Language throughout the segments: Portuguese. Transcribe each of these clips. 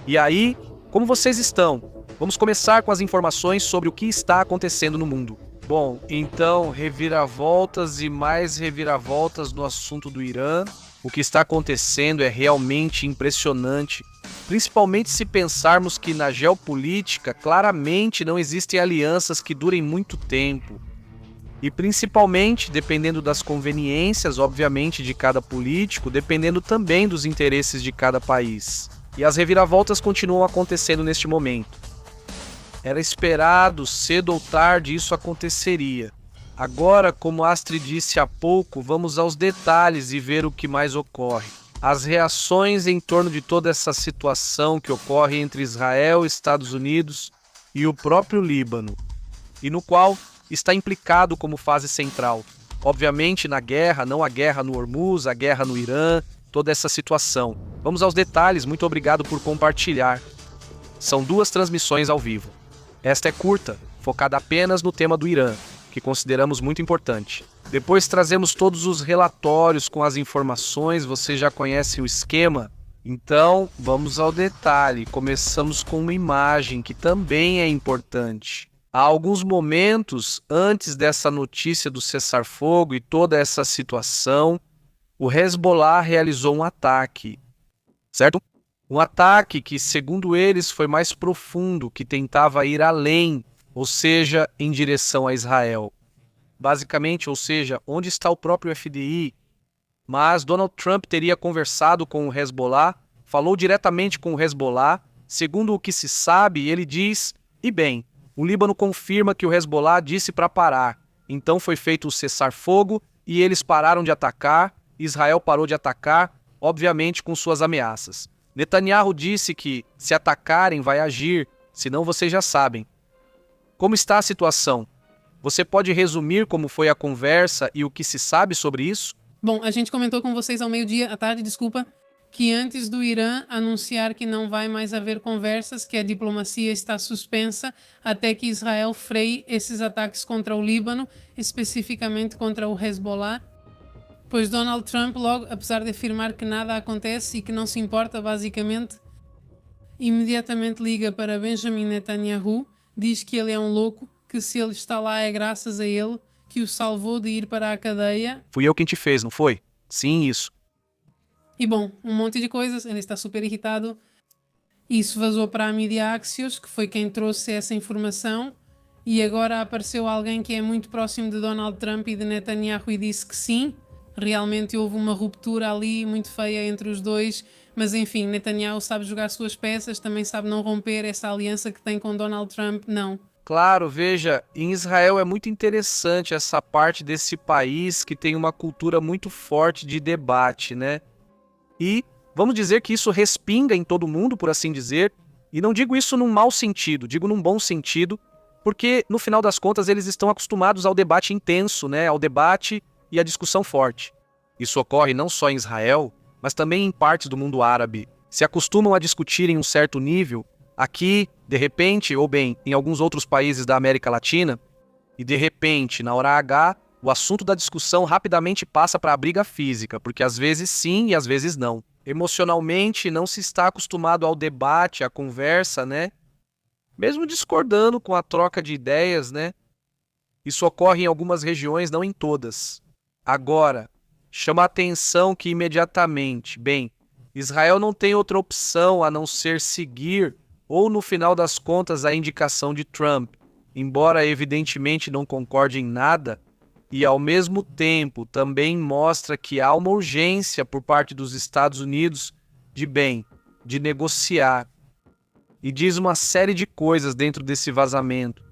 E aí, como vocês estão? Vamos começar com as informações sobre o que está acontecendo no mundo. Bom, então, reviravoltas e mais reviravoltas no assunto do Irã. O que está acontecendo é realmente impressionante, principalmente se pensarmos que na geopolítica claramente não existem alianças que durem muito tempo. E principalmente, dependendo das conveniências, obviamente, de cada político, dependendo também dos interesses de cada país. E as reviravoltas continuam acontecendo neste momento. Era esperado, cedo ou tarde, isso aconteceria. Agora, como Astrid disse há pouco, vamos aos detalhes e ver o que mais ocorre. As reações em torno de toda essa situação que ocorre entre Israel, Estados Unidos e o próprio Líbano, e no qual está implicado como fase central. Obviamente na guerra, não a guerra no Hormuz, a guerra no Irã, toda essa situação. Vamos aos detalhes, muito obrigado por compartilhar. São 2 transmissões ao vivo. Esta é curta, focada apenas no tema do Irã, que consideramos muito importante. Depois trazemos todos os relatórios com as informações, você já conhece o esquema? Então, vamos ao detalhe. Começamos com uma imagem que também é importante. Há alguns momentos antes dessa notícia do cessar-fogo e toda essa situação, o Hezbollah realizou um ataque, certo? Um ataque que, segundo eles, foi mais profundo, que tentava ir além, ou seja, em direção a Israel. Basicamente, ou seja, onde está o próprio FDI? Mas Donald Trump teria conversado com o Hezbollah, falou diretamente com o Hezbollah. Segundo o que se sabe, ele diz, e bem, o Líbano confirma que o Hezbollah disse para parar. Então foi feito o cessar-fogo e eles pararam de atacar, Israel parou de atacar, obviamente com suas ameaças. Netanyahu disse que, se atacarem, vai agir, senão vocês já sabem. Como está a situação? Você pode resumir como foi a conversa e o que se sabe sobre isso? Bom, a gente comentou com vocês ao meio-dia, à tarde, desculpa, que antes do Irã anunciar que não vai mais haver conversas, que a diplomacia está suspensa até que Israel freie esses ataques contra o Líbano, especificamente contra o Hezbollah, pois Donald Trump, logo, apesar de afirmar que nada acontece e que não se importa, basicamente, imediatamente liga para Benjamin Netanyahu, diz que ele é um louco, que se ele está lá é graças a ele, que o salvou de ir para a cadeia. Fui eu quem te fez, não foi? Sim, isso. E bom, um monte de coisas, ele está super irritado. Isso vazou para a mídia Axios, que foi quem trouxe essa informação, e agora apareceu alguém que é muito próximo de Donald Trump e de Netanyahu e disse que sim, realmente houve uma ruptura ali muito feia entre os dois, mas enfim, Netanyahu sabe jogar suas peças, também sabe não romper essa aliança que tem com Donald Trump, não. Claro, veja, em Israel é muito interessante essa parte desse país que tem uma cultura muito forte de debate, né? E vamos dizer que isso respinga em todo mundo, por assim dizer, e não digo isso num mau sentido, digo num bom sentido, porque no final das contas eles estão acostumados ao debate intenso, né? Ao debate e à discussão forte. Isso ocorre não só em Israel, mas também em partes do mundo árabe. Se acostumam a discutir em um certo nível. Aqui, de repente, ou bem, em alguns outros países da América Latina, e de repente, na hora H, o assunto da discussão rapidamente passa para a briga física, porque às vezes sim e às vezes não. Emocionalmente, não se está acostumado ao debate, à conversa, né? Mesmo discordando com a troca de ideias, né? Isso ocorre em algumas regiões, não em todas. Agora, chama a atenção que imediatamente, bem, Israel não tem outra opção a não ser seguir ou, no final das contas, a indicação de Trump, embora evidentemente não concorde em nada, e ao mesmo tempo também mostra que há uma urgência por parte dos Estados Unidos de negociar. E diz uma série de coisas dentro desse vazamento,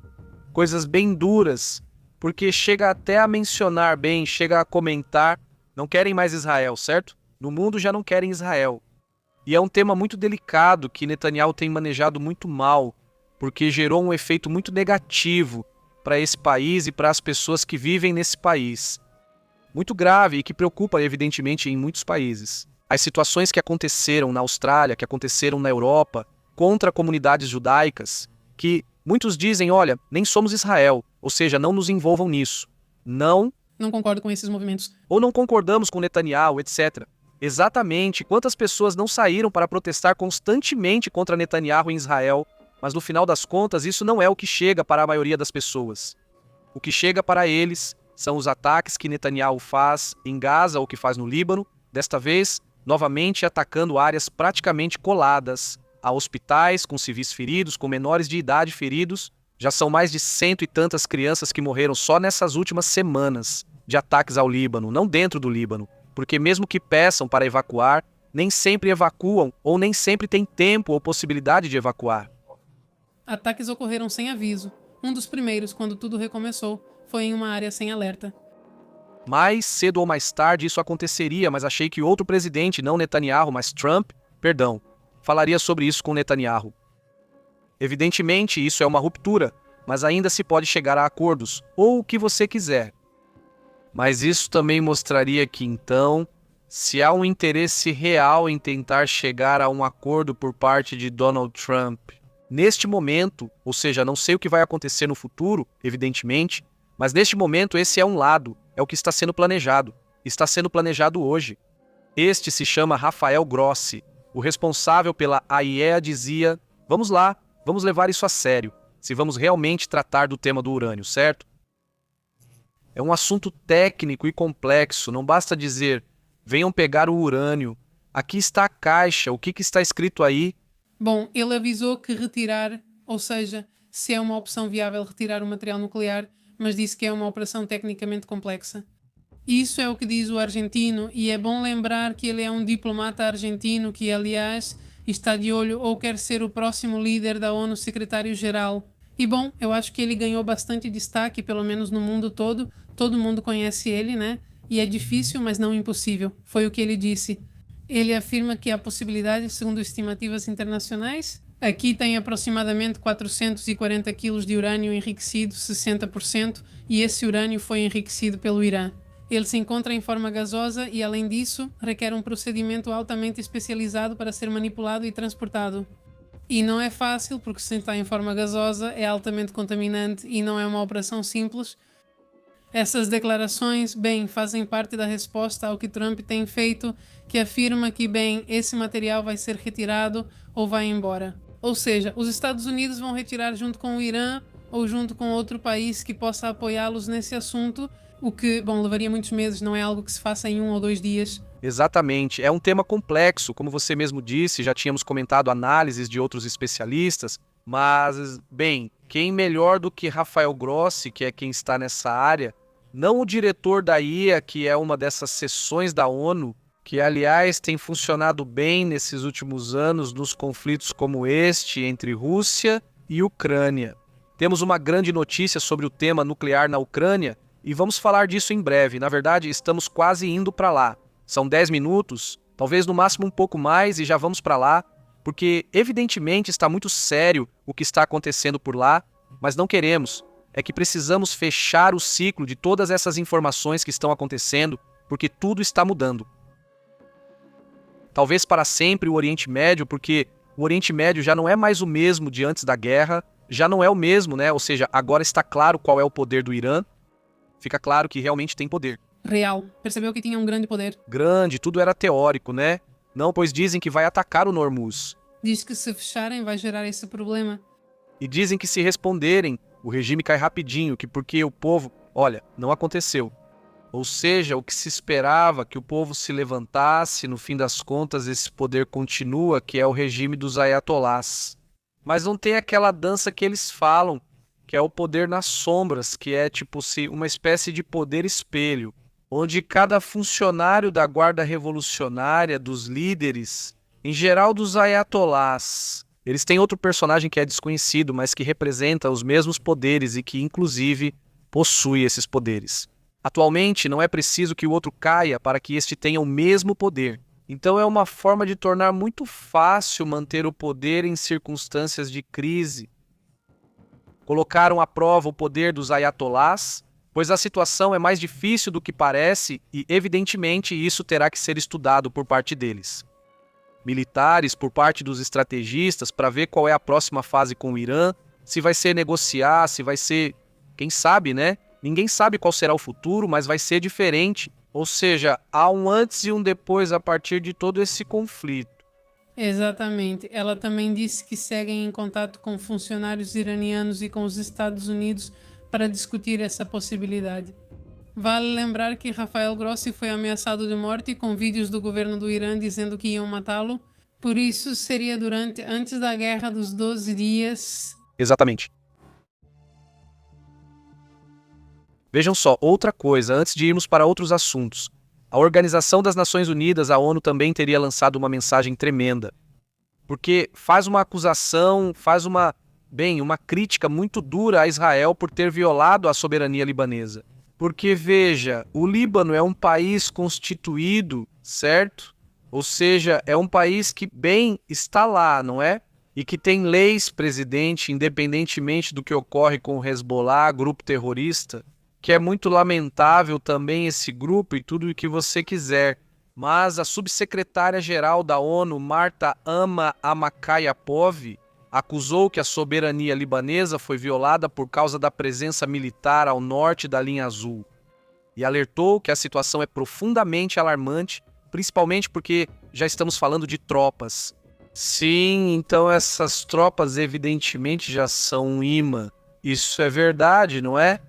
coisas bem duras, porque chega até a mencionar chega a comentar, não querem mais Israel, certo? No mundo já não querem Israel. E é um tema muito delicado que Netanyahu tem manejado muito mal, porque gerou um efeito muito negativo para esse país e para as pessoas que vivem nesse país. Muito grave e que preocupa, evidentemente, em muitos países. As situações que aconteceram na Austrália, que aconteceram na Europa, contra comunidades judaicas, que muitos dizem, olha, nem somos Israel, ou seja, não nos envolvam nisso. Não concordo com esses movimentos. Ou não concordamos com Netanyahu, etc. Exatamente, quantas pessoas não saíram para protestar constantemente contra Netanyahu em Israel, mas no final das contas isso não é o que chega para a maioria das pessoas. O que chega para eles são os ataques que Netanyahu faz em Gaza ou que faz no Líbano, desta vez, novamente atacando áreas praticamente coladas a hospitais com civis feridos, com menores de idade feridos. Já são mais de 100 e tantas crianças que morreram só nessas últimas semanas de ataques ao Líbano, não dentro do Líbano, porque mesmo que peçam para evacuar, nem sempre evacuam ou nem sempre têm tempo ou possibilidade de evacuar. Ataques ocorreram sem aviso. Um dos primeiros, quando tudo recomeçou, foi em uma área sem alerta. Mais cedo ou mais tarde isso aconteceria, mas achei que outro presidente, não Netanyahu, mas Trump, falaria sobre isso com Netanyahu. Evidentemente, isso é uma ruptura, mas ainda se pode chegar a acordos, ou o que você quiser. Mas isso também mostraria que, então, se há um interesse real em tentar chegar a um acordo por parte de Donald Trump, neste momento, ou seja, não sei o que vai acontecer no futuro, evidentemente, mas neste momento esse é um lado, é o que está sendo planejado hoje. Este se chama Rafael Grossi, o responsável pela AIEA dizia, vamos lá, vamos levar isso a sério, se vamos realmente tratar do tema do urânio, certo? É um assunto técnico e complexo, não basta dizer, venham pegar o urânio, aqui está a caixa, o que está escrito aí? Bom, ele avisou que retirar, ou seja, se é uma opção viável retirar o material nuclear, mas disse que é uma operação tecnicamente complexa. Isso é o que diz o argentino, e é bom lembrar que ele é um diplomata argentino que, aliás, está de olho ou quer ser o próximo líder da ONU secretário-geral. E bom, eu acho que ele ganhou bastante destaque, pelo menos no mundo todo. Todo mundo conhece ele, né? E é difícil, mas não impossível. Foi o que ele disse. Ele afirma que há possibilidade, segundo estimativas internacionais, aqui tem aproximadamente 440 quilos de urânio enriquecido, 60%, e esse urânio foi enriquecido pelo Irã. Ele se encontra em forma gasosa e, além disso, requer um procedimento altamente especializado para ser manipulado e transportado. E não é fácil, porque se está em forma gasosa é altamente contaminante e não é uma operação simples. Essas declarações, bem, fazem parte da resposta ao que Trump tem feito, que afirma que, bem, esse material vai ser retirado ou vai embora. Ou seja, os Estados Unidos vão retirar junto com o Irã ou junto com outro país que possa apoiá-los nesse assunto, o que, bom, levaria muitos meses, não é algo que se faça em 1 ou 2 dias. Exatamente, é um tema complexo, como você mesmo disse, já tínhamos comentado análises de outros especialistas, mas, bem, quem melhor do que Rafael Grossi, que é quem está nessa área, não o diretor da IA, que é uma dessas seções da ONU, que, aliás, tem funcionado bem nesses últimos anos nos conflitos como este entre Rússia e Ucrânia. Temos uma grande notícia sobre o tema nuclear na Ucrânia e vamos falar disso em breve. Na verdade, estamos quase indo para lá. São 10 minutos, talvez no máximo um pouco mais e já vamos para lá, porque evidentemente está muito sério o que está acontecendo por lá, mas não queremos. É que precisamos fechar o ciclo de todas essas informações que estão acontecendo, porque tudo está mudando. Talvez para sempre o Oriente Médio, porque o Oriente Médio já não é mais o mesmo de antes da guerra, já não é o mesmo, né? Ou seja, agora está claro qual é o poder do Irã, fica claro que realmente tem poder. Real. Percebeu que tinha um grande poder. Grande, tudo era teórico, né? Não, pois dizem que vai atacar o Hormuz. Diz que se fecharem vai gerar esse problema. E dizem que se responderem, o regime cai rapidinho, que porque o povo... Olha, não aconteceu. Ou seja, o que se esperava que o povo se levantasse, no fim das contas esse poder continua, que é o regime dos ayatolás. Mas não tem aquela dança que eles falam, que é o poder nas sombras, que é tipo uma espécie de poder espelho, onde cada funcionário da guarda revolucionária, dos líderes, em geral dos ayatolás, eles têm outro personagem que é desconhecido, mas que representa os mesmos poderes e que, inclusive, possui esses poderes. Atualmente, não é preciso que o outro caia para que este tenha o mesmo poder. Então é uma forma de tornar muito fácil manter o poder em circunstâncias de crise. Colocaram à prova o poder dos ayatolás, pois a situação é mais difícil do que parece e, evidentemente, isso terá que ser estudado por parte deles. Militares, por parte dos estrategistas, para ver qual é a próxima fase com o Irã, se vai ser negociar, se vai ser... Quem sabe, né? Ninguém sabe qual será o futuro, mas vai ser diferente. Ou seja, há um antes e um depois a partir de todo esse conflito. Exatamente. Ela também disse que seguem em contato com funcionários iranianos e com os Estados Unidos para discutir essa possibilidade. Vale lembrar que Rafael Grossi foi ameaçado de morte com vídeos do governo do Irã dizendo que iam matá-lo. Por isso, seria antes da Guerra dos 12 Dias. Exatamente. Vejam só, outra coisa, antes de irmos para outros assuntos. A Organização das Nações Unidas, a ONU, também teria lançado uma mensagem tremenda. Porque faz uma acusação, uma crítica muito dura a Israel por ter violado a soberania libanesa. Porque, veja, o Líbano é um país constituído, certo? Ou seja, é um país que bem está lá, não é? E que tem leis, presidente, independentemente do que ocorre com o Hezbollah, grupo terrorista, que é muito lamentável também esse grupo e tudo o que você quiser. Mas a subsecretária-geral da ONU, Marta Amakayapov, acusou que a soberania libanesa foi violada por causa da presença militar ao norte da linha azul. E alertou que a situação é profundamente alarmante, principalmente porque já estamos falando de tropas. Sim, então essas tropas evidentemente já são um imã. Isso é verdade, não é?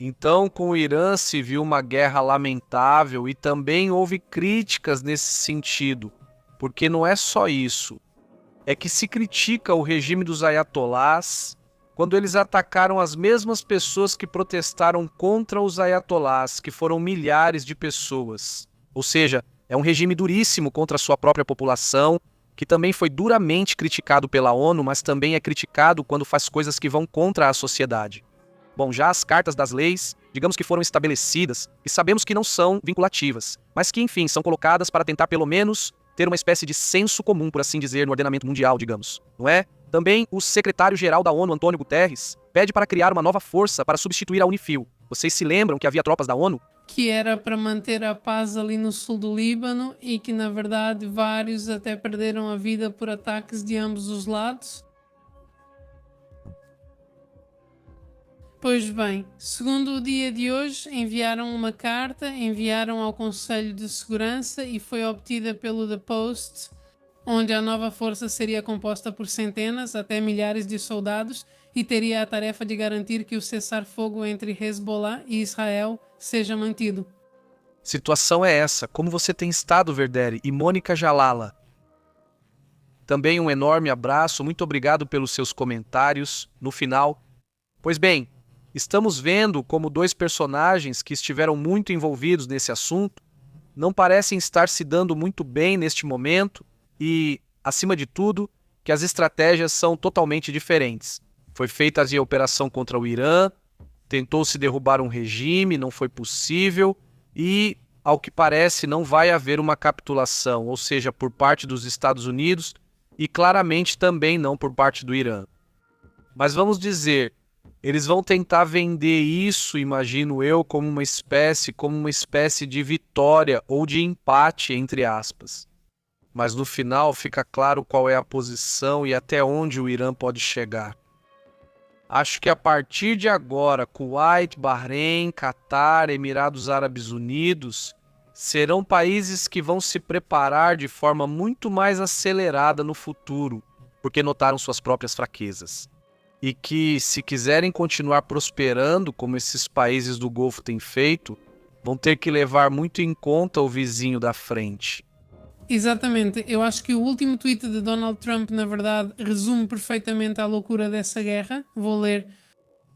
Então, com o Irã se viu uma guerra lamentável e também houve críticas nesse sentido, porque não é só isso. É que se critica o regime dos ayatolás quando eles atacaram as mesmas pessoas que protestaram contra os ayatolás, que foram milhares de pessoas. Ou seja, é um regime duríssimo contra a sua própria população, que também foi duramente criticado pela ONU, mas também é criticado quando faz coisas que vão contra a sociedade. Bom, já as cartas das leis, digamos que foram estabelecidas, e sabemos que não são vinculativas, mas que, enfim, são colocadas para tentar pelo menos ter uma espécie de senso comum, por assim dizer, no ordenamento mundial, digamos, não é? Também o secretário-geral da ONU, Antônio Guterres, pede para criar uma nova força para substituir a UNIFIL. Vocês se lembram que havia tropas da ONU? Que era para manter a paz ali no sul do Líbano e que, na verdade, vários até perderam a vida por ataques de ambos os lados. Pois bem, segundo o dia de hoje, enviaram uma carta, enviaram ao Conselho de Segurança e foi obtida pelo The Post, onde a nova força seria composta por centenas até milhares de soldados e teria a tarefa de garantir que o cessar-fogo entre Hezbollah e Israel seja mantido. Situação é essa. Como você tem estado, Verderi? E Mônica Jalala? Também um enorme abraço, muito obrigado pelos seus comentários no final. Pois bem, estamos vendo como dois personagens que estiveram muito envolvidos nesse assunto não parecem estar se dando muito bem neste momento e, acima de tudo, que as estratégias são totalmente diferentes. Foi feita a operação contra o Irã, tentou-se derrubar um regime, não foi possível e, ao que parece, não vai haver uma capitulação, ou seja, por parte dos Estados Unidos e claramente também não por parte do Irã. Mas vamos dizer, eles vão tentar vender isso, imagino eu, como uma espécie de vitória ou de empate, entre aspas. Mas no final fica claro qual é a posição e até onde o Irã pode chegar. Acho que a partir de agora, Kuwait, Bahrein, Catar, Emirados Árabes Unidos serão países que vão se preparar de forma muito mais acelerada no futuro, porque notaram suas próprias fraquezas. E que, se quiserem continuar prosperando, como esses países do Golfo têm feito, vão ter que levar muito em conta o vizinho da frente. Exatamente. Eu acho que o último tweet de Donald Trump, na verdade, resume perfeitamente a loucura dessa guerra. Vou ler.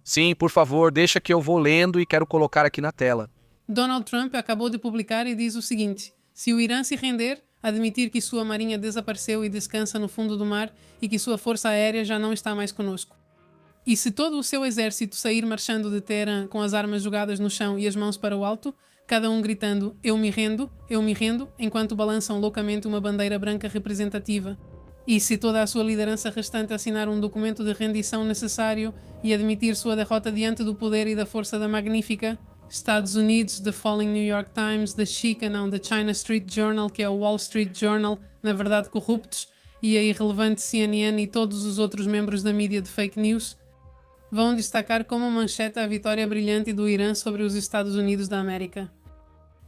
Sim, por favor, deixa que eu vou lendo e quero colocar aqui na tela. Donald Trump acabou de publicar e diz o seguinte: se o Irã se render, admitir que sua marinha desapareceu e descansa no fundo do mar e que sua força aérea já não está mais conosco. E se todo o seu exército sair marchando de Teherã com as armas jogadas no chão e as mãos para o alto, cada um gritando eu me rendo, enquanto balançam loucamente uma bandeira branca representativa. E se toda a sua liderança restante assinar um documento de rendição necessário e admitir sua derrota diante do poder e da força da magnífica Estados Unidos, The Falling New York Times, The Chica, não, The China Street Journal, que é o Wall Street Journal, na verdade corruptos, e a irrelevante CNN e todos os outros membros da mídia de fake news, vão destacar como manchete a vitória brilhante do Irã sobre os Estados Unidos da América.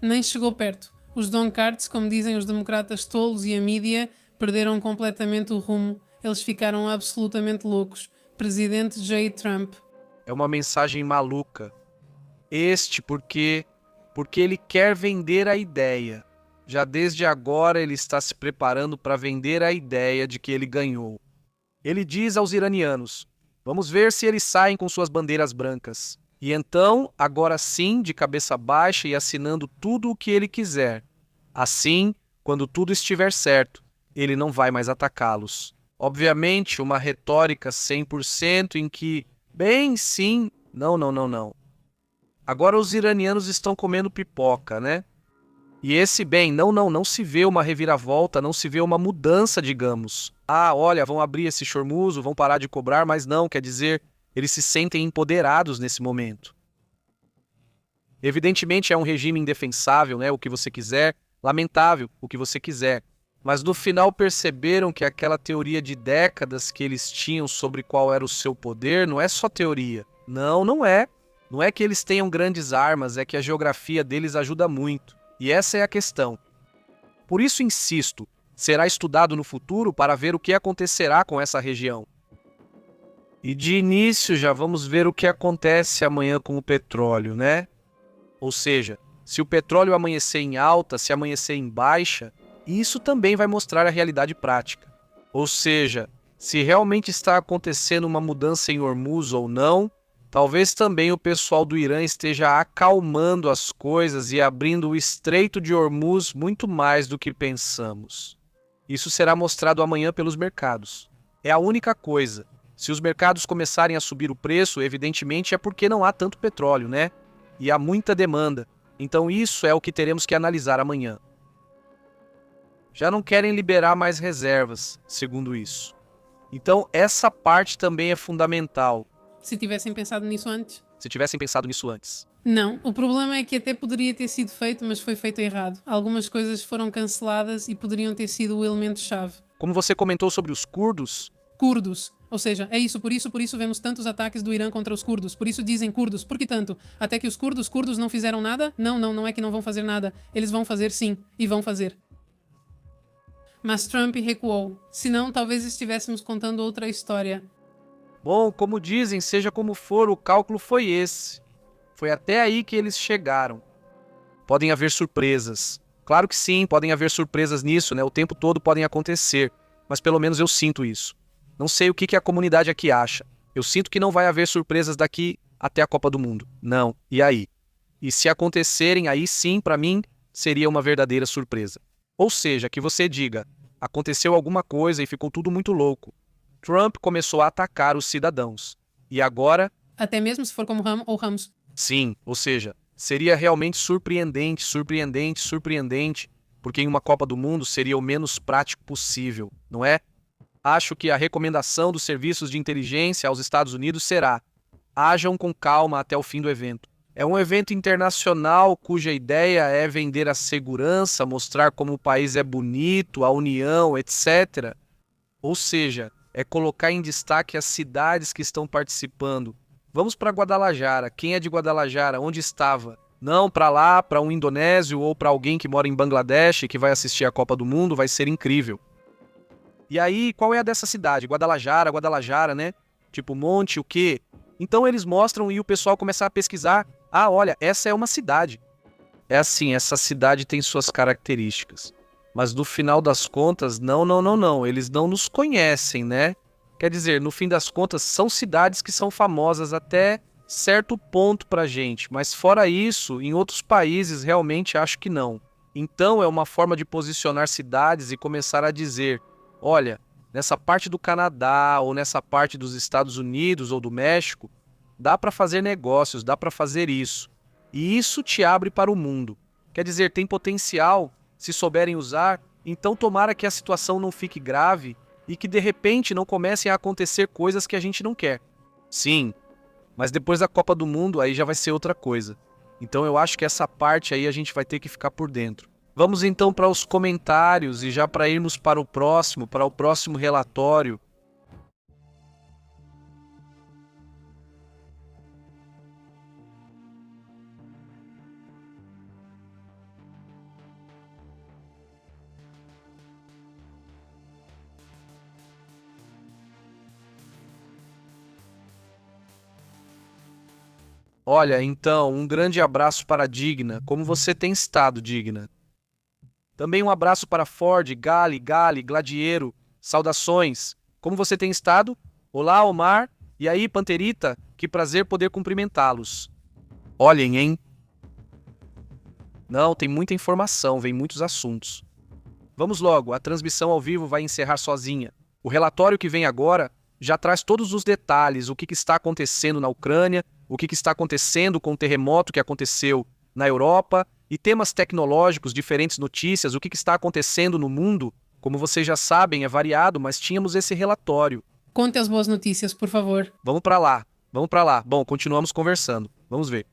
Nem chegou perto. Os Don Cards, como dizem os democratas tolos e a mídia, perderam completamente o rumo. Eles ficaram absolutamente loucos. Presidente J. Trump. É uma mensagem maluca. Porque ele quer vender a ideia. Já desde agora ele está se preparando para vender a ideia de que ele ganhou. Ele diz aos iranianos: vamos ver se eles saem com suas bandeiras brancas. E então, agora sim, de cabeça baixa e assinando tudo o que ele quiser. Assim, quando tudo estiver certo, ele não vai mais atacá-los. Obviamente, uma retórica 100% em que, bem, sim, não, não, não, não. Agora os iranianos estão comendo pipoca, né? E esse bem, não, não, não se vê uma reviravolta, não se vê uma mudança, digamos. Ah, olha, vão abrir esse chormuzo, vão parar de cobrar, mas não, quer dizer, eles se sentem empoderados nesse momento. Evidentemente é um regime indefensável, né, o que você quiser, lamentável, o que você quiser. Mas no final perceberam que aquela teoria de décadas que eles tinham sobre qual era o seu poder não é só teoria. Não, não é. Não é que eles tenham grandes armas, é que a geografia deles ajuda muito. E essa é a questão. Por isso insisto, será estudado no futuro para ver o que acontecerá com essa região. E de início já vamos ver o que acontece amanhã com o petróleo, né? Ou seja, se o petróleo amanhecer em alta, se amanhecer em baixa, isso também vai mostrar a realidade prática. Ou seja, se realmente está acontecendo uma mudança em Hormuz ou não, talvez também o pessoal do Irã esteja acalmando as coisas e abrindo o Estreito de Hormuz muito mais do que pensamos. Isso será mostrado amanhã pelos mercados. É a única coisa. Se os mercados começarem a subir o preço, evidentemente é porque não há tanto petróleo, né? E há muita demanda. Então isso é o que teremos que analisar amanhã. Já não querem liberar mais reservas, segundo isso. Então essa parte também é fundamental. Se tivessem pensado nisso antes. Se tivessem pensado nisso antes. Não, o problema é que até poderia ter sido feito, mas foi feito errado. Algumas coisas foram canceladas e poderiam ter sido o elemento-chave. Como você comentou sobre os curdos, Curdos. Ou seja, é isso, por isso vemos tantos ataques do Irã contra os curdos. Por isso dizem curdos. Por que tanto? Até que os curdos não fizeram nada? Não, não é que não vão fazer nada. Eles vão fazer sim, e vão fazer. Mas Trump recuou. Senão, talvez estivéssemos contando outra história. bom, como dizem, seja como for, o cálculo foi esse. Foi até aí que eles chegaram. Podem haver surpresas. Claro que sim, podem haver surpresas nisso, né? O tempo todo podem acontecer. Mas pelo menos eu sinto isso. Não sei o que a comunidade aqui acha. Eu sinto que não vai haver surpresas daqui até a Copa do Mundo. Não. E aí? E se acontecerem, aí sim, para mim, seria uma verdadeira surpresa. Ou seja, que você diga, aconteceu alguma coisa e ficou tudo muito louco. Trump começou a atacar os cidadãos. E agora, Até mesmo se for como Ram ou Ramos. sim, ou seja, seria realmente surpreendente, surpreendente, surpreendente, porque em uma Copa do Mundo seria o menos prático possível, não é? Acho que a recomendação dos serviços de inteligência aos Estados Unidos será: hajam com calma até o fim do evento. É um evento internacional cuja ideia é vender a segurança, mostrar como o país é bonito, a união, etc. Ou seja, é colocar em destaque as cidades que estão participando. Vamos para Guadalajara. Quem é de Guadalajara? Onde estava? Não para lá, para um indonésio ou para alguém que mora em Bangladesh e que vai assistir a Copa do Mundo, vai ser incrível. E aí, qual é a dessa cidade? Guadalajara, né? Tipo, monte, o quê? Então eles mostram e o pessoal começa a pesquisar. Ah, olha, essa é uma cidade. É assim, essa cidade tem suas características. Mas no final das contas, não. Eles não nos conhecem, né? Quer dizer, no fim das contas, são cidades que são famosas até certo ponto pra gente. Mas fora isso, em outros países, realmente acho que não. Então é uma forma de posicionar cidades e começar a dizer: olha, nessa parte do Canadá ou nessa parte dos Estados Unidos ou do México, dá para fazer negócios, dá para fazer isso. E isso te abre para o mundo. Quer dizer, tem potencial, se souberem usar, então tomara que a situação não fique grave e que de repente não comecem a acontecer coisas que a gente não quer. Sim, mas depois da Copa do Mundo aí já vai ser outra coisa. Então eu acho que essa parte aí a gente vai ter que ficar por dentro. Vamos então para os comentários e já para irmos para o próximo relatório. Olha, então, um grande abraço para a Digna. Como você tem estado, Digna? Também um abraço para Ford, Gali, Gladiero. Saudações. Como você tem estado? Olá, Omar. E aí, Panterita? Que prazer poder cumprimentá-los. Olhem, hein? Não, tem muita informação, vem muitos assuntos. Vamos logo, a transmissão ao vivo vai encerrar sozinha. O relatório que vem agora já traz todos os detalhes, o que está acontecendo na Ucrânia, o que está acontecendo com o terremoto que aconteceu na Europa, e temas tecnológicos, diferentes notícias, o que está acontecendo no mundo. Como vocês já sabem, é variado, mas tínhamos esse relatório. Conte as boas notícias, por favor. Vamos para lá, vamos para lá. Bom, continuamos conversando. Vamos ver.